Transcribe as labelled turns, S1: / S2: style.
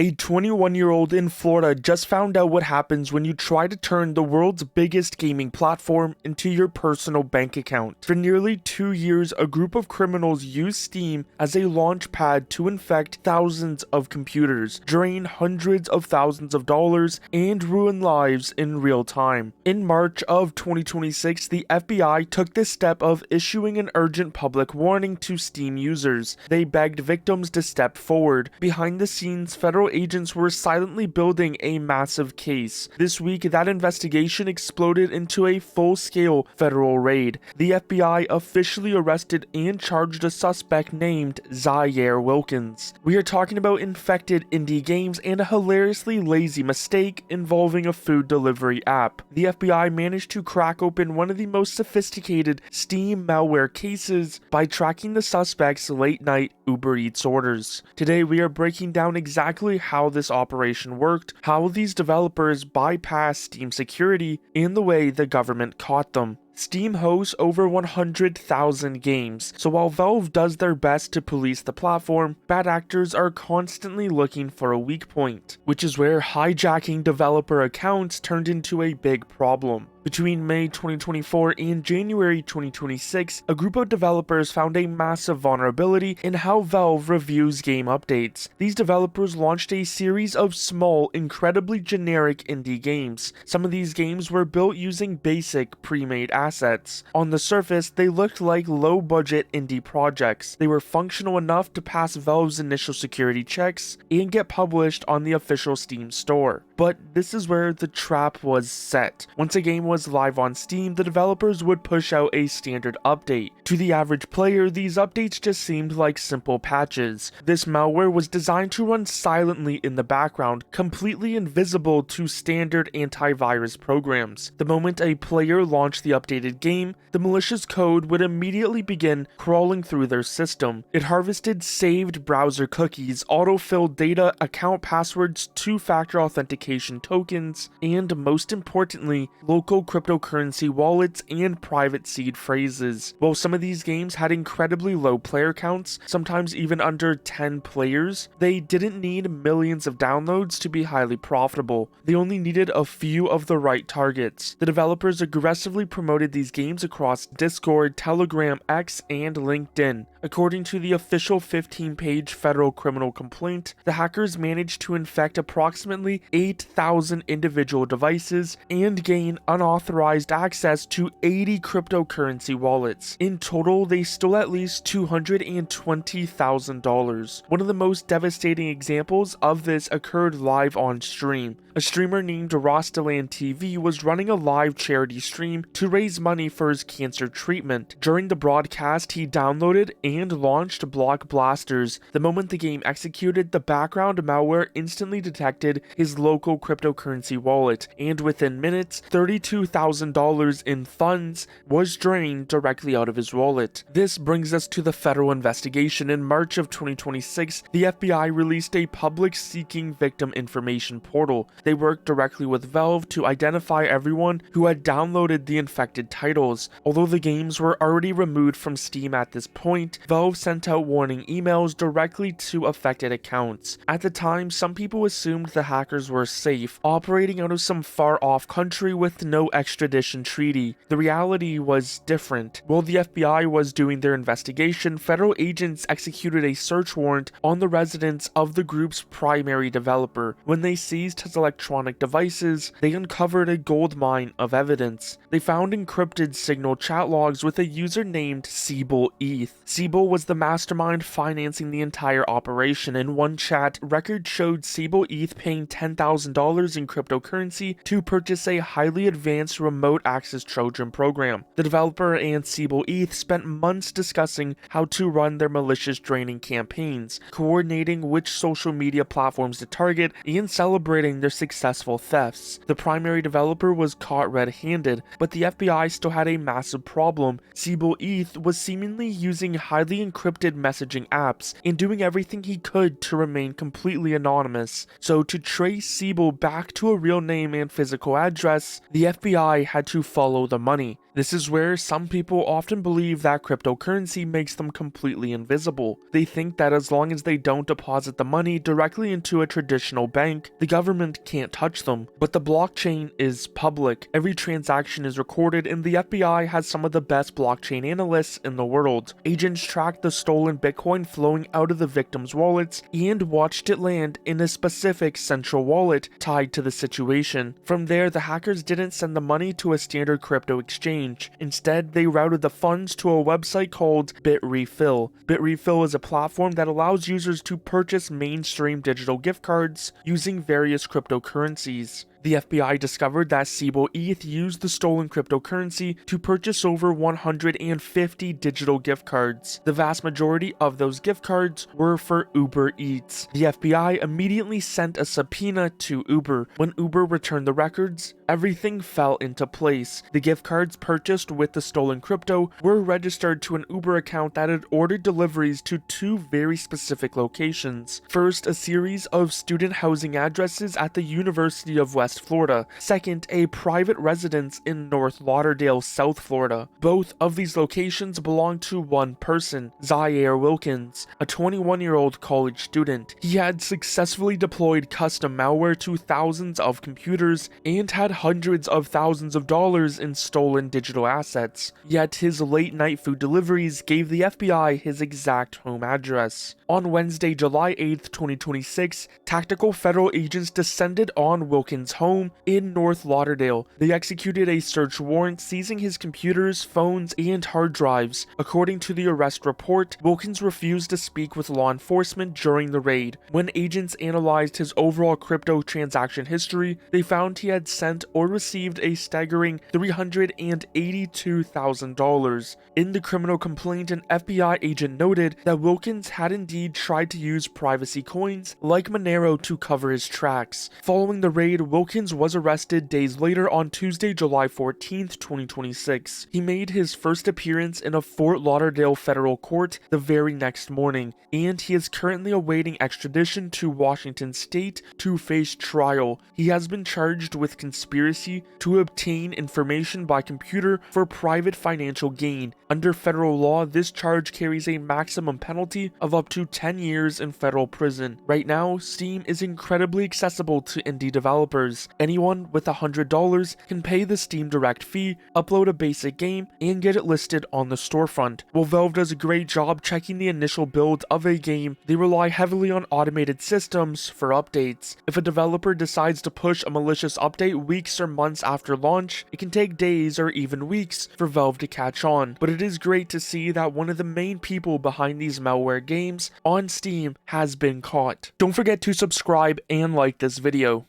S1: A 21-year-old in Florida just found out what happens when you try to turn the world's biggest gaming platform into your personal bank account. For nearly 2 years, a group of criminals used Steam as a launch pad to infect thousands of computers, drain hundreds of thousands of dollars, and ruin lives in real time. In March of 2026, the FBI took the step of issuing an urgent public warning to Steam users. They begged victims to step forward. Behind the scenes, federal agents were silently building a massive case. This week, that investigation exploded into a full-scale federal raid. The FBI officially arrested and charged a suspect named Zaire Wilkins. We are talking about infected indie games and a hilariously lazy mistake involving a food delivery app. The FBI managed to crack open one of the most sophisticated Steam malware cases by tracking the suspect's late-night Uber Eats orders. Today, we are breaking down exactly how this operation worked, how these developers bypassed Steam security, and the way the government caught them. Steam hosts over 100,000 games, so while Valve does their best to police the platform, bad actors are constantly looking for a weak point, which is where hijacking developer accounts turned into a big problem. Between May 2024 and January 2026, a group of developers found a massive vulnerability in how Valve reviews game updates. These developers launched a series of small, incredibly generic indie games. Some of these games were built using basic, pre-made assets. On the surface, they looked like low-budget indie projects. They were functional enough to pass Valve's initial security checks and get published on the official Steam store. But this is where the trap was set. Once a game was live on Steam, the developers would push out a standard update. To the average player, these updates just seemed like simple patches. This malware was designed to run silently in the background, completely invisible to standard antivirus programs. The moment a player launched the updated game, the malicious code would immediately begin crawling through their system. It harvested saved browser cookies, autofilled data, account passwords, two-factor authentication tokens, and most importantly, local cryptocurrency wallets and private seed phrases. While some of these games had incredibly low player counts, sometimes even under 10 players, they didn't need millions of downloads to be highly profitable. They only needed a few of the right targets. The developers aggressively promoted these games across Discord, Telegram, X, and LinkedIn. According to the official 15-page federal criminal complaint, the hackers managed to infect approximately 8,000 individual devices and gain unauthorized access to 80 cryptocurrency wallets. In total, they stole at least $220,000. One of the most devastating examples of this occurred live on stream. A streamer named Rostaland TV was running a live charity stream to raise money for his cancer treatment. During the broadcast, he downloaded and launched Block Blasters. The moment the game executed, the background malware instantly detected his local cryptocurrency wallet, and within minutes, $32,000 in funds was drained directly out of his wallet. This brings us to the federal investigation. In March of 2026, the FBI released a public seeking victim information portal. They worked directly with Valve to identify everyone who had downloaded the infected titles. Although the games were already removed from Steam at this point, Valve sent out warning emails directly to affected accounts. At the time, some people assumed the hackers were safe, operating out of some far-off country with no extradition treaty. The reality was different. While the FBI was doing their investigation, federal agents executed a search warrant on the residence of the group's primary developer. When they seized his electronic devices, they uncovered a goldmine of evidence. They found encrypted signal chat logs with a user named Siebel ETH. Siebel was the mastermind financing the entire operation. In one chat, records showed Siebel ETH paying $10,000 in cryptocurrency to purchase a highly advanced remote access Trojan program. The developer and Siebel ETH spent months discussing how to run their malicious draining campaigns, coordinating which social media platforms to target, and celebrating their successful thefts. The primary developer was caught red-handed, but the FBI still had a massive problem. Siebel ETH was seemingly using highly encrypted messaging apps and doing everything he could to remain completely anonymous. So to trace Siebel back to a real name and physical address, the FBI had to follow the money. This is where some people often believe that cryptocurrency makes them completely invisible. They think that as long as they don't deposit the money directly into a traditional bank, the government can't touch them. But the blockchain is public. Every transaction is recorded, and the FBI has some of the best blockchain analysts in the world. Agents tracked the stolen Bitcoin flowing out of the victims' wallets and watched it land in a specific central wallet tied to the situation. From there, the hackers didn't send the money to a standard crypto exchange. Instead, they routed the funds to a website called Bitrefill. Bitrefill is a platform that allows users to purchase mainstream digital gift cards using various cryptocurrencies. The FBI discovered that Siebel ETH used the stolen cryptocurrency to purchase over 150 digital gift cards. The vast majority of those gift cards were for Uber Eats. The FBI immediately sent a subpoena to Uber. When Uber returned the records, everything fell into place. The gift cards purchased with the stolen crypto were registered to an Uber account that had ordered deliveries to two very specific locations. First, a series of student housing addresses at the University of West Florida. Second, a private residence in North Lauderdale, South Florida. Both of these locations belonged to one person, Zaire Wilkins, a 21-year-old college student. He had successfully deployed custom malware to thousands of computers and had hundreds of thousands of dollars in stolen digital assets. Yet his late-night food deliveries gave the FBI his exact home address. On Wednesday, July 8th, 2026, tactical federal agents descended on Wilkins' home in North Lauderdale. They executed a search warrant seizing his computers, phones, and hard drives. According to the arrest report, Wilkins refused to speak with law enforcement during the raid. When agents analyzed his overall crypto transaction history, they found he had sent or received a staggering $382,000. In the criminal complaint, an FBI agent noted that Wilkins had indeed tried to use privacy coins like Monero to cover his tracks. Following the raid, Wilkins was arrested days later on Tuesday, July 14th, 2026. He made his first appearance in a Fort Lauderdale federal court the very next morning, and he is currently awaiting extradition to Washington State to face trial. He has been charged with conspiracy to obtain information by computer for private financial gain. Under federal law, this charge carries a maximum penalty of up to 10 years in federal prison. Right now, Steam is incredibly accessible to indie developers. Anyone with $100 can pay the Steam Direct fee, upload a basic game, and get it listed on the storefront. While Valve does a great job checking the initial build of a game, they rely heavily on automated systems for updates. If a developer decides to push a malicious update weeks or months after launch, it can take days or even weeks for Valve to catch on. But it is great to see that one of the main people behind these malware games on Steam has been caught. Don't forget to subscribe and like this video.